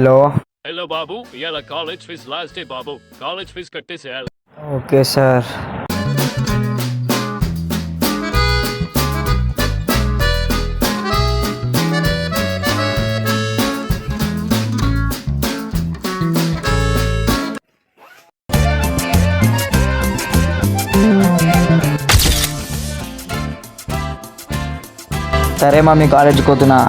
Hello. Hello బాబు, ఇవాళ college fee last day బాబు. కాలేజ్ ఫీజు కట్టేసేయాలి. Okay sir. సరే మమ్మీ, కాలేజ్కి పోతున్నా.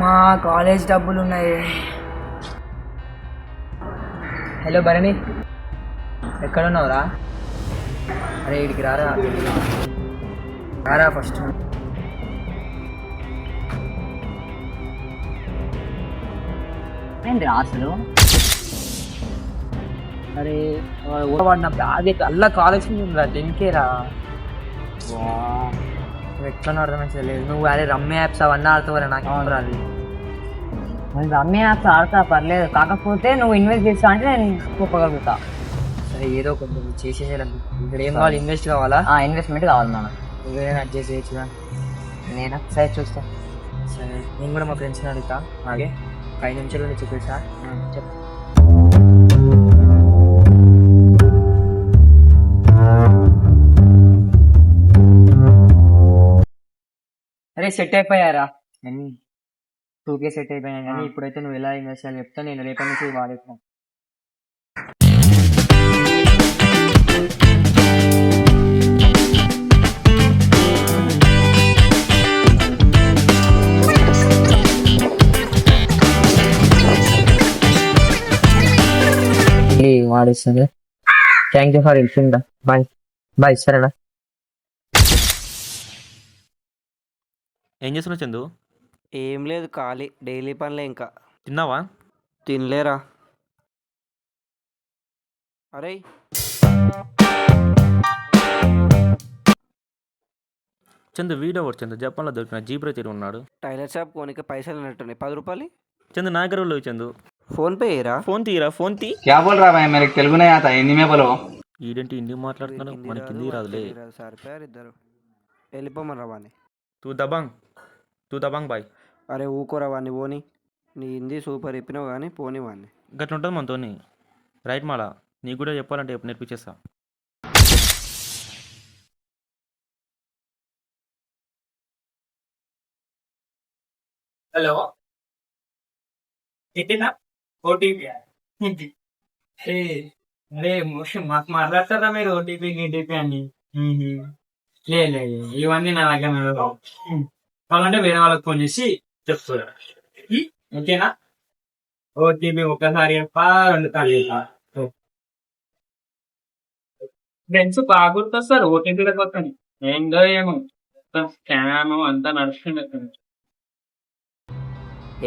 మా కాలేజ్ డబ్బులు ఉన్నాయి. హలో భరణి, ఎక్కడున్నావురా? అరే ఇడికి రారా, రారా ఫస్ట్. ఏంటి అసలు? అరే వాడిన బ్యాగ్ అల్లా కాలేజ్ ఉందిరా, 10K రా. నువ్వు ఎట్లా అర్థమైంచలేదు. నువ్వు అదే రమ్య యాప్స్ అవన్నీ ఆడుతావరా, నాకు రాదు. రమ్య యాప్స్ ఆడతా పర్లేదు, కాకపోతే నువ్వు ఇన్వెస్ట్ చేస్తా అంటే నేను ఒప్పుకోగలుగుతా. సరే ఏదో కొంచెం చేసేసేయాలి. ఇక్కడ ఏం కావాలి? ఇన్వెస్ట్ కావాలా? ఇన్వెస్ట్మెంట్ కావాలి మనం. నువ్వేమైనా అడ్జస్ట్ చేయొచ్చుగా? నేను సరే చూస్తా. సరే నేను కూడా మా ఫ్రెండ్స్ని అడుగుతా. అలాగే 5 నిమిషాలు చూపిస్తా. చెప్పు. అరే సెట్ అయిపోయారా? 2K సెట్ అయిపోయాయి. కానీ ఇప్పుడైతే నువ్వు ఎలా ఇన్వెస్ట్ చేయాలి చెప్తా. నేను రేపటి నుంచి వాడేస్తాను. వాడిస్తుంది. Thank you for informing. Bye bye. సరేనా? ఏం చేస్తున్నావు చందు? ఏం లేదు, ఖాళీ. డైలీ పనులే. ఇంకా తిన్నావా? తినలేరా? అరే చందు వీడియో ఒకటి చందు, జపాన్లో దొరికిన జీబ్రా తిరిగి ఉన్నాడు. టైలర్ షాప్ కొనిక పైసలు ఉన్నట్టున్నాయి, 10 రూపాయలు. చందు నా దగ్గర లేవు చందు. ఫోన్ పే ఏరా? ఫోన్ తీరా, ఫోన్ తీ. क्या बोल रहा भाई, मेरे तेलुगु नहीं आता, हिंदी में बोलो. ఈడేంటి హిందీ మాట్లాడుతున్నాడు, మనకి హిందీ రాదులే. సరిపోయారు ఇద్దరు. వెళ్ళిపోమని రవాణి. తూ దబాంగ్ బాయ్. అరే ఊకోరా వాడిని, పోని. నీ హిందీ సూపర్ చెప్పినావు కానీ పోని వాడిని. గట్ల ఉంటుంది మనతోని. రైట్ మాలా, నీకు కూడా చెప్పాలంటే నేర్పించేస్తా. Hello, ఎట్టినా OTP? అరే మాకు మాట్లాడతారా మీరు ఓటీపీ గీటీపీ అని? లేదు, ఇవన్నీ నా దగ్గర నడవవు. కావాలంటే వేరే వాళ్ళకి ఫోన్ చేసి చెప్తారా? ఓకేనా? ఓటీపీ ఒక్కసారి చెప్పా, 2 సార్లు చెప్పా. ఫ్రెండ్స్ బాగా గుర్తొస్తారు ఓటీపీల కొత్త. ఏందో ఏమో స్కామ్ అంతా నడుస్తుంది.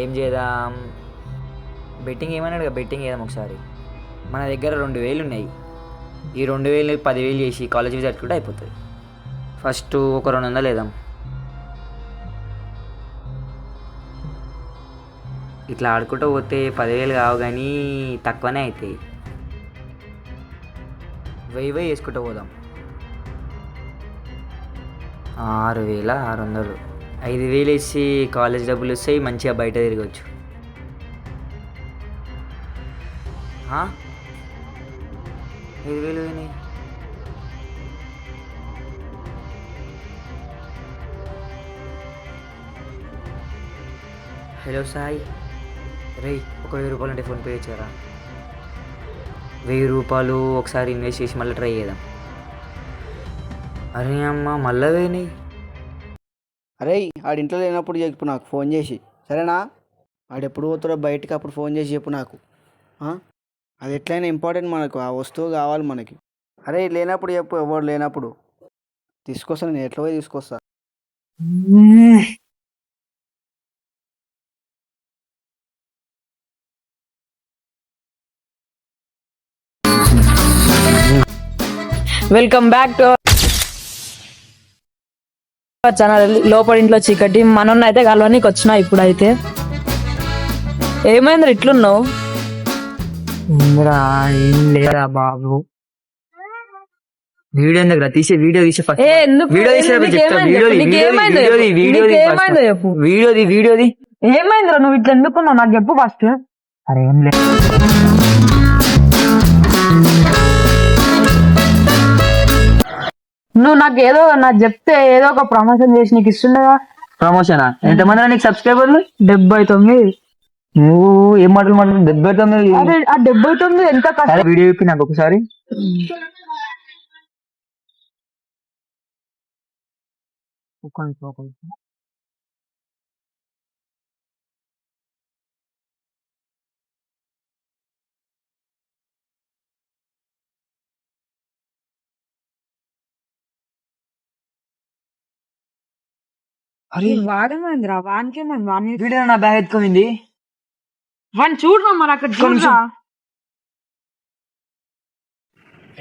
ఏం చేద్దాం? బెట్టింగ్ ఏమన్నాడు? బెట్టింగ్ చేద్దాం ఒకసారి. మన దగ్గర 2,000 ఉన్నాయి. ఈ 2,000 10,000 చేసి కాలేజ్ ఫీజు కట్టుకుంటే అయిపోతుంది. ఫస్ట్ ఒక 200 వేద్దాం. ఇట్లా ఆడుకుంటూ పోతే 10,000 కావు కానీ తక్కువనే అవుతాయి. 1000 వేసుకుంటూ పోదాం. 6,600. 5,000 వేసి కాలేజ్ డబ్బులు వస్తాయి, మంచిగా బయట తిరగచ్చు. 5,000 పోయినాయి. హలో సాయి, రేయ్ ఒక 1,000 రూపాయలు అంటే ఫోన్పే ఇచ్చారా? 1,000 రూపాయలు ఒకసారి ఇన్వెస్ట్ చేసి మళ్ళీ ట్రై చేద్దాం. అరే అమ్మ మళ్ళీ పోయినాయి. అరే ఆడింట్లో లేనప్పుడు చెప్పు నాకు ఫోన్ చేసి, సరేనా? ఆడెప్పుడు పోతాడో బయటకు, అప్పుడు ఫోన్ చేసి చెప్పు నాకు. అది ఎట్లయినా ఇంపార్టెంట్ మనకు, ఆ వస్తువు కావాలి మనకి. అరే లేనప్పుడు చెప్పు, ఎవరు లేనప్పుడు తీసుకొస్తా. నేను ఎట్లా పోయి తీసుకొస్తా. వెల్కమ్ బ్యాక్ టు ఛానల్ లోపల ఇంట్లో చీకటి. మనోన్న అయితే కలవనీకి వచ్చినా ఇప్పుడైతే. ఏమైంది ఇట్లున్నావు? ఇంద్రా ఏం లేదా బాబు, వీడియో ఎందుకు తీసే, వీడియో తీసే ఫస్ట్ ఏ ఎందుకు? చెప్పు. వీడియోది ఏమైందిరా నువ్వు ఇట్లా ఎందుకున్నావు నాకు చెప్పు ఫస్ట్. అరే ఏం లేదు, నువ్వు నాకు చెప్తే ఏదో ఒక ప్రమోషన్ చేసి నీకు ఇస్తుండగా. ప్రమోషనా? ఎంతమంది నీకు సబ్స్క్రైబర్లు? 79. నువ్వు ఏం మాటలు 79? అదే ఆ 79 ఎంత కష్టం. వీడియో చెప్పి నాకు ఒకసారి. అరే వాడేమైందిరా? వానికి వీడియో నా బ్యాగ్ ఎత్తుకుంది. వాడిని చూడరా మరి అక్కడ చూడరా.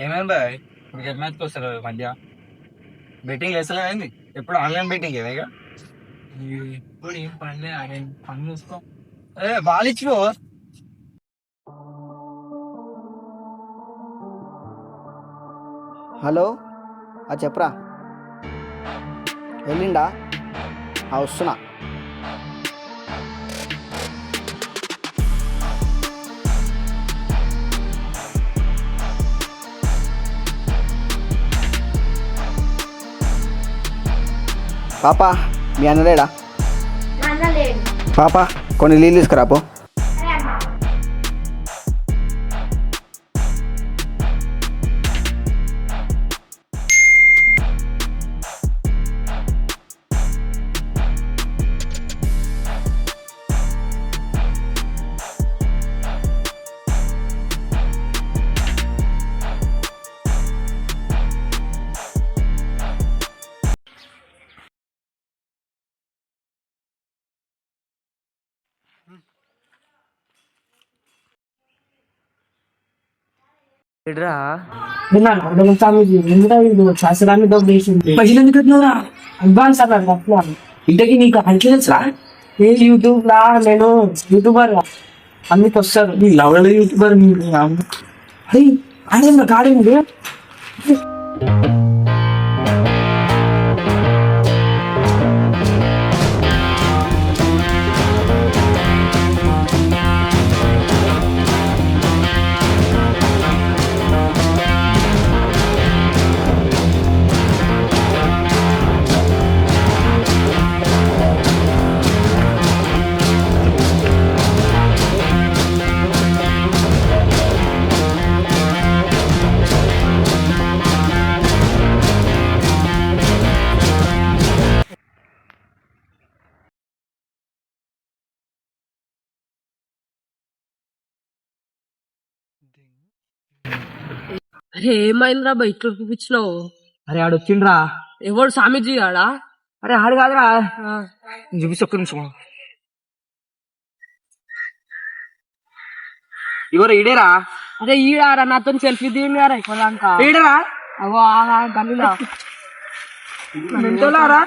ఏమైంది బాయ్, క్రికెట్ మ్యాచ్ వస్తారు మధ్య బెట్టింగ్ వేస్తలేమైంది? ఎప్పుడు ఆన్లైన్ బెట్టింగ్ ఇక ఇప్పుడు ఏం పనిలే, పని చూసుకో. బాల్ ఇచ్చిపో. హలో, చెప్పరా, వెళ్ళిండా? వస్తున్నా. పాపా మీ అన్నలేడా? పాపా కొన్ని నీళ్ళు తీసుకురాపో. ఇంతకీ నీకు అంటే తెలుసా? యూట్యూబ్ లా నేను యూట్యూబర్ అందుకు వస్తారు. లవల యూట్యూబర్ అదే నా కాడేంటి. అరే ఏమైందిరా బా ఇట్లా చూపించినావు? అరే ఆడు వచ్చిండ్రా. ఎవడు స్వామీజీ ఆడా? అరే ఆడు కాదురా, చూపిస్తే ఒక్క నిమిషం. ఎవరు ఈడేరా? అరే ఈడారా, నాతో సెల్ఫీ దిగారా ఇప్పటిదాకా. ఈడరా? అవో గల్లీలా మెంటోలారా?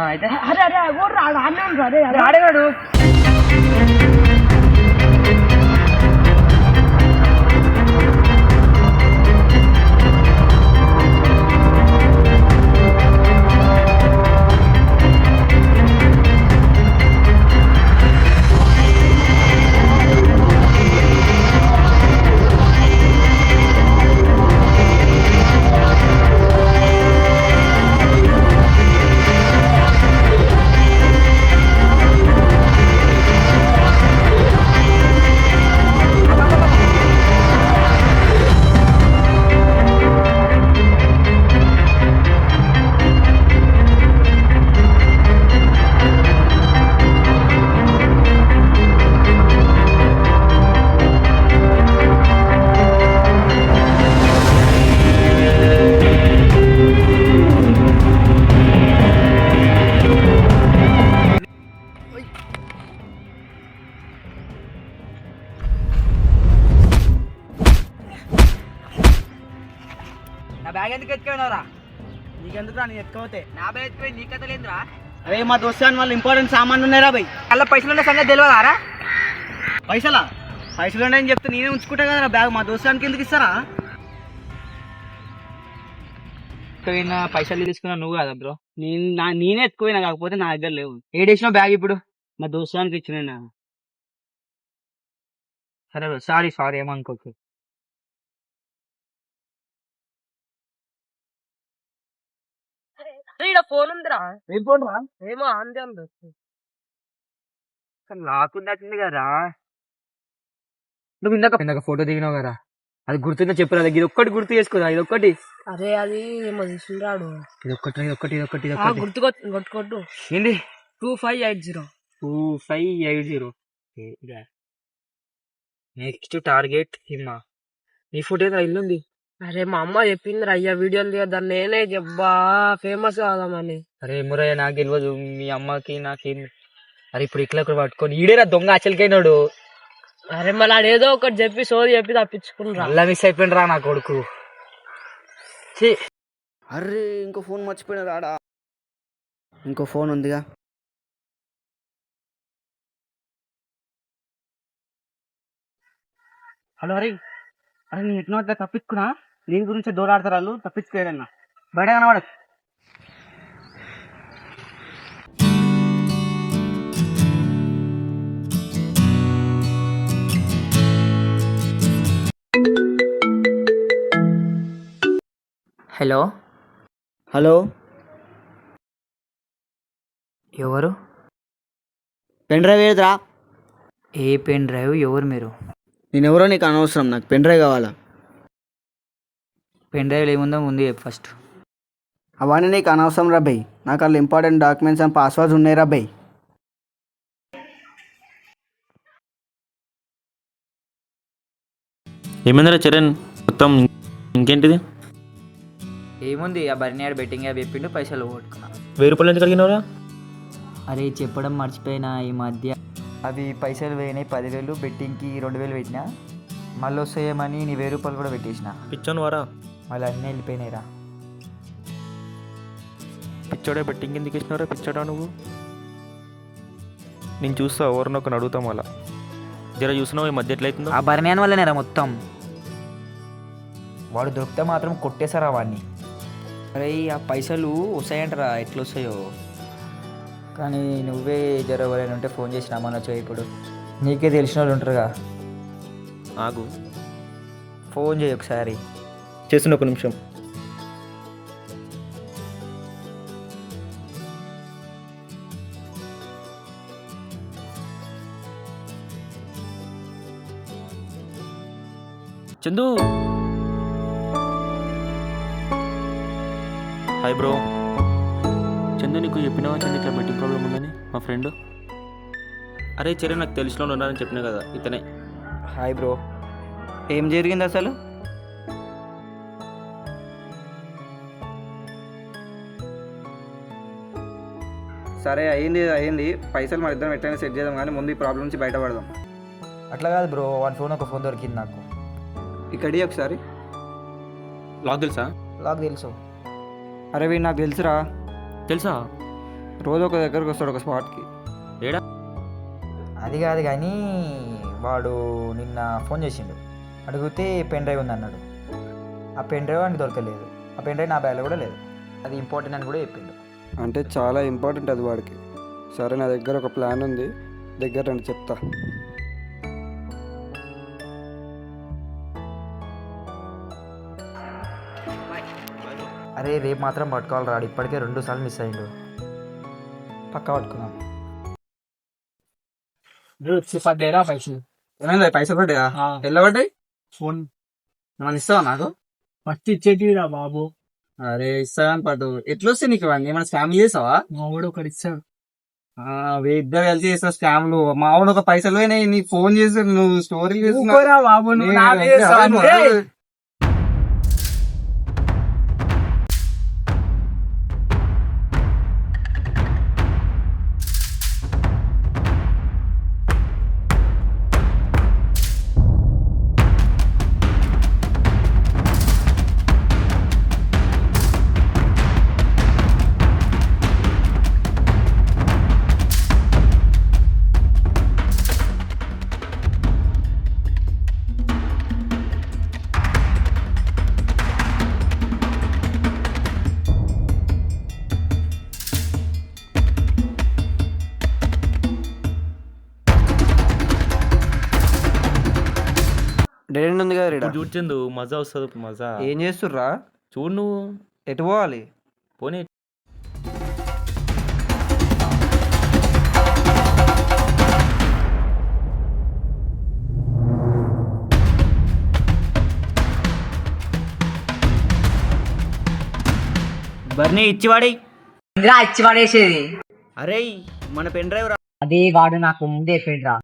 అయితే అరే అరే ఎవరు రాడు? అన్నీ అరే అరే ఆడేవాడు. బ్యాగ్ ఎందుకు ఎత్తుకోయినవరా? నీకెందుకు నేను ఎత్తుకోతే? నా బ్యాగ్ ఎత్తుకోయి నీ కథ లేదురా. అరే మా దోస్తాన్ వాళ్ళు ఇంపార్టెంట్ సామాన్లు ఉన్నారా బై? అలా పైసలు ఉన్న సంగతి తెలియదారా? పైసలు ఉన్నాయని చెప్తే నేనే ఉంచుకుంటా కదా బ్యాగ్. మా దోస్తానికి ఎందుకు ఇస్తారా? పైసలు తీసుకున్నా నువ్వు కదా బ్రో. నేనే ఎత్తుకోయినా, కాకపోతే నా దగ్గర లేవు. ఏడేసినావు బ్యాగ్ ఇప్పుడు? మా దోస్తానికి ఇచ్చిన. సరే బ్రో, సారీ ఏమనుకోకు. ఫోన్ ఉందిరా. ఏం ఫోన్ రా? ఏమో అంతే ఉంది. లాక్కుంది కదా. నువ్వు ఇందాక ఫోటో దిగినావు కదా, అది గుర్తుందో చెప్పురా. ఇది ఒక్కటి గుర్తు చేసుకోరా. ఇది ఒక్కటి. అరే అది ఏమో తీసుకురాడు. ఇది ఒక్కటి కొట్టు ఏంది? 2580. 2580. Next target Hima. నీ ఫోటో ఏదో ఇల్లుంది. అరే మా అమ్మ చెప్పింది అయ్యా వీడియోలు తీయద్దాన్ని. నేనే చెప్పా ఫేమస్ కాదామని. అరే మురయ్య, నాకు తెలియదు. మీ అమ్మకి నాకేం. అరే ఇప్పుడు ఇట్లా ఒకటి పట్టుకొని ఈడేరా దొంగ అచలికైనాడు. అరే మళ్ళీ ఆడేదో ఒకటి చెప్పి సోది చెప్పి తప్పించుకుని అలా మిస్ అయిపోయినరా నా కొడుకు. అరే ఇంకో ఫోన్ మర్చిపోయినా రాడా? ఇంకో ఫోన్ ఉందిగా. హలో అరే నేను ఎట్లా అట్లా తప్పించుకున్నా. దీని గురించి దూరాడతారు వాళ్ళు. తప్పించుకోలేదన్నా బయట కనవాడు. హలో హలో ఎవరు? పెన్ డ్రైవ్ ఏదిరా? A pen drive? ఎవరు మీరు? నేను ఎవరో నీకు అనవసరం. నాకు పెన్ డ్రైవ్ కావాలా. పెన్ డ్రైవ్లో ఏముందో ముందు ఫస్ట్. అవన్నీ నీకు అనవసరం రా భయ్. నాకు వాళ్ళు ఇంపార్టెంట్ డాక్యుమెంట్స్ అండ్ పాస్వర్డ్స్ ఉన్నాయి రా భయ్. ఏమైందిరా చరణ్? మొత్తం ఇంకేంటిది? ఏముంది, ఆ బర్నియాడు బెట్టింగ్ యాప్ చెప్పిండు, పైసలు కొట్టుకున్నా. 1000 రూపాయలు ఎందుకు అడిగినవరా? అరే చెప్పడం మర్చిపోయినా ఈ మధ్య. అవి పైసలు పోయినాయి. 10,000 బెట్టింగ్కి 2,000 పెట్టినా. మళ్ళీ వస్తాయేమని నీ 1000 రూపాయలు కూడా పెట్టేసిన. పిచ్చాను వారా? మళ్ళీ అన్నీ వెళ్ళిపోయినాయిరా. పిచ్చాడే బెట్టింగ్ ఎందుకు ఇచ్చినారా? పిచ్చాడా నువ్వు? నేను చూస్తా, ఎవరినొకరిని అడుగుతాం అలా. జర చూసినావు ఈ మధ్య ఎట్లయితుందో? ఆ బర్నియాన్ వల్లనేరా మొత్తం. వాడు దొరికితే మాత్రం కొట్టేశారా వాడిని. అరే ఆ పైసలు వస్తాయంటరా, ఎట్లా వస్తాయో కానీ. నువ్వే జర ఎవరైనా ఉంటే ఫోన్ చేసి రమ్మనొచ్చు. ఇప్పుడు నీకే తెలిసిన వాళ్ళు ఉంటారుగా. ఆగు, ఫోన్ చేయి ఒకసారి. చేసిన ఒక నిమిషం. చందు. Hi bro. చందు నీకు చెప్పినావా చందు ఇట్లా బెట్టింగ్ ప్రాబ్లం ఉందని? మా ఫ్రెండ్. అరే చరణ్, నాకు తెలిసిన వాళ్ళు ఉన్నారని చెప్పినా కదా, ఇతనే. Hi bro. ఏం జరిగింది అసలు? సరే అయ్యింది. పైసలు మన ఇద్దరం ఎట్లయినా సెట్ చేద్దాం, కానీ ముందు ఈ ప్రాబ్లం నుంచి బయటపడదాం. అట్లా కాదు బ్రో, వాడి ఫోన్ ఒక ఫోన్ దొరికింది నాకు. ఇక్కడి ఒకసారి. లాక్ తెలుసా? నాకు తెలుసు. అరే వీడు నాకు తెలుసురా. తెలుసా? రోజు ఒక దగ్గరకు వస్తాడు, ఒక స్పాట్కి. ఏడా? అది కాదు కానీ వాడు నిన్న ఫోన్ చేసిండు. అడిగితే పెన్ డ్రైవ్ ఉంది అన్నాడు. ఆ పెన్ డ్రైవ్ వాడికి దొరకలేదు. ఆ పెన్ డ్రైవ్ నా బ్యాగ్లో కూడా లేదు. అది ఇంపార్టెంట్ అని కూడా చెప్పిండు. అంటే చాలా ఇంపార్టెంట్ అది వాడికి. సరే నా దగ్గర ఒక ప్లాన్ ఉంది, దగ్గర రండి చెప్తా. అరే రేపు మాత్రం పట్టుకోవాలి రాడు. ఇప్పటికే 2 సార్లు మిస్ అయ్యిండు. పక్కా పట్టుకుందాం. పడ్డాయిరా పైసలు. ఏమైంది? పైసలు పడ్డాయా? ఎలా పడ్డాయి? ఫోన్ ఏమన్నా ఇస్తావా నాకు? ఫస్ట్ ఇచ్చేటివిరా బాబు. అరే ఇస్తావని పడ్డు. ఎట్లా వస్తాయి నీకు ఇవన్నీ? ఏమైనా స్కామ్ చేసావా? మా వాడు ఒకటి ఇస్తాడు. ఇద్దరు కలిసి చేస్తావు స్కామ్లు. మా వాడు ఒక పైసలు పోయినాయి, నీకు ఫోన్ చేసి నువ్వు స్టోరీ ఊరుకోరా బాబు, నువ్వు నాదే చేస్తావా? చేస్తున్నావు. ఈడ? చూడు చందు మజా వస్తుంది మజా. ఏం చేస్తుర్రా? చూడు నువ్వు ఎటు పోవాలి? పోనీ. బర్నీ ఇచ్చివాడి ఇందిరా ఇచ్చి పడేసేది. అరే మన పెన్ డ్రైవ్ రా. అదే వాడు నాకు ముందే చెప్పిండ్రా.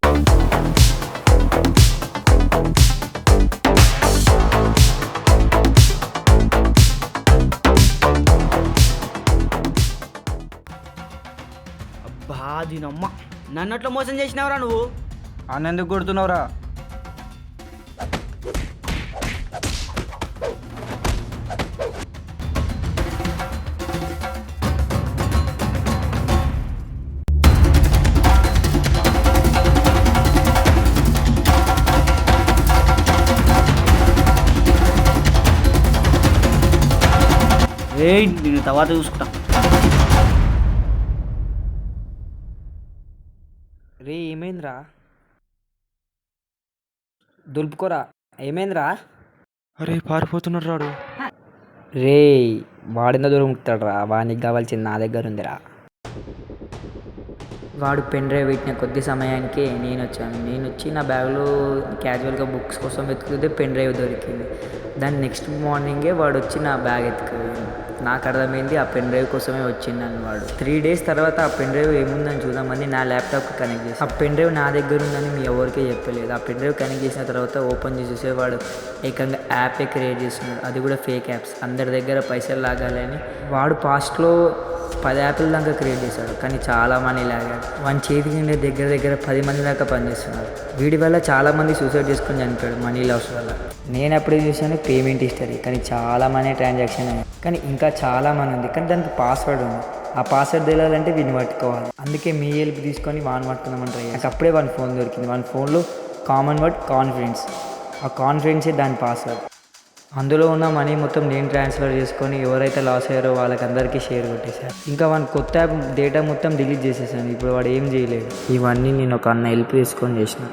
అబ్బా దీనమ్మ, నన్ను అట్లా మోసం చేసినావురా నువ్వు. అన్నెందుకు కొడుతున్నావురా? ఏయ్ నేను తర్వాత చూసుకుంటా. రే ఏమైందిరా? దులుపుకోరా, ఏమైందిరా? అరే పారిపోతున్నాడు రాడు. రే వాడిందో దొరుకుతాడు రా, వానికి కావాల్సింది నా దగ్గర ఉందిరా. వాడు పెన్ డ్రైవ్ పెట్టిన కొద్ది సమయానికి నేను వచ్చి నా బ్యాగ్లో క్యాజువల్గా బుక్స్ కోసం వెతుకుతే పెన్ డ్రైవ్ దొరికింది. దాని నెక్స్ట్ మార్నింగే వాడు వచ్చి నా బ్యాగ్ ఎత్తుకుపోయింది. నాకు అర్థమైంది ఆ పెన్ డ్రైవ్ కోసమే వచ్చిందని. వాడు 3 days తర్వాత ఆ పెన్ డ్రైవ్ ఏముందని చూద్దామని నా ల్యాప్టాప్కి కనెక్ట్ చేసి, ఆ పెన్ డ్రైవ్ నా దగ్గర ఉందని మీ ఎవరికీ చెప్పలేదు. ఆ పెన్ డ్రైవ్ కనెక్ట్ చేసిన తర్వాత ఓపెన్ చేసి చూసే వాడు ఏకంగా యాపే క్రియేట్ చేస్తున్నాడు, అది కూడా ఫేక్ యాప్స్. అందరి దగ్గర పైసలు లాగాలని వాడు పాస్ట్లో 10 యాప్ల దాకా క్రియేట్ చేశాడు, కానీ చాలా మనీ లాగాడు. వాని చేతికి నిండే దగ్గర 10 మంది దాకా పనిచేస్తున్నారు. వీడి వల్ల చాలామంది సూసైడ్ చేసుకొని చనిపోయాడు మనీ లాస్ వల్ల. నేను అప్పుడే చూసాను పేమెంట్ హిస్టరీ, కానీ చాలా మనీ ట్రాన్సాక్షన్ అయ్యాయి. కానీ ఇంకా చాలా మనీ ఉంది, కానీ దానికి పాస్వర్డ్ ఉంది. ఆ పాస్వర్డ్ తెలియాలంటే వీడిని పట్టుకోవాలి. అందుకే మీ హెల్ప్ తీసుకొని వాడిని పట్టుకుందామని ట్రై చేయాలి. నాకు అప్పుడే వాని ఫోన్ దొరికింది. వాని ఫోన్లో కామన్ వర్డ్ కాన్ఫిడెన్స్, ఆ కాన్ఫిడెన్సే దాని పాస్వర్డ్. అందులో ఉన్న మనీ మొత్తం నేను ట్రాన్స్ఫర్ చేసుకొని ఎవరైతే లాస్ అయ్యారో వాళ్ళకందరికీ షేర్ కొట్టేశాను. ఇంకా వాని కొత్త యాప్ డేటా మొత్తం డిలీట్ చేసేసాను. ఇప్పుడు వాడు ఏం చేయలేడు. ఇవన్నీ నేను ఒక అన్న హెల్ప్ చేసుకొని చేసిన.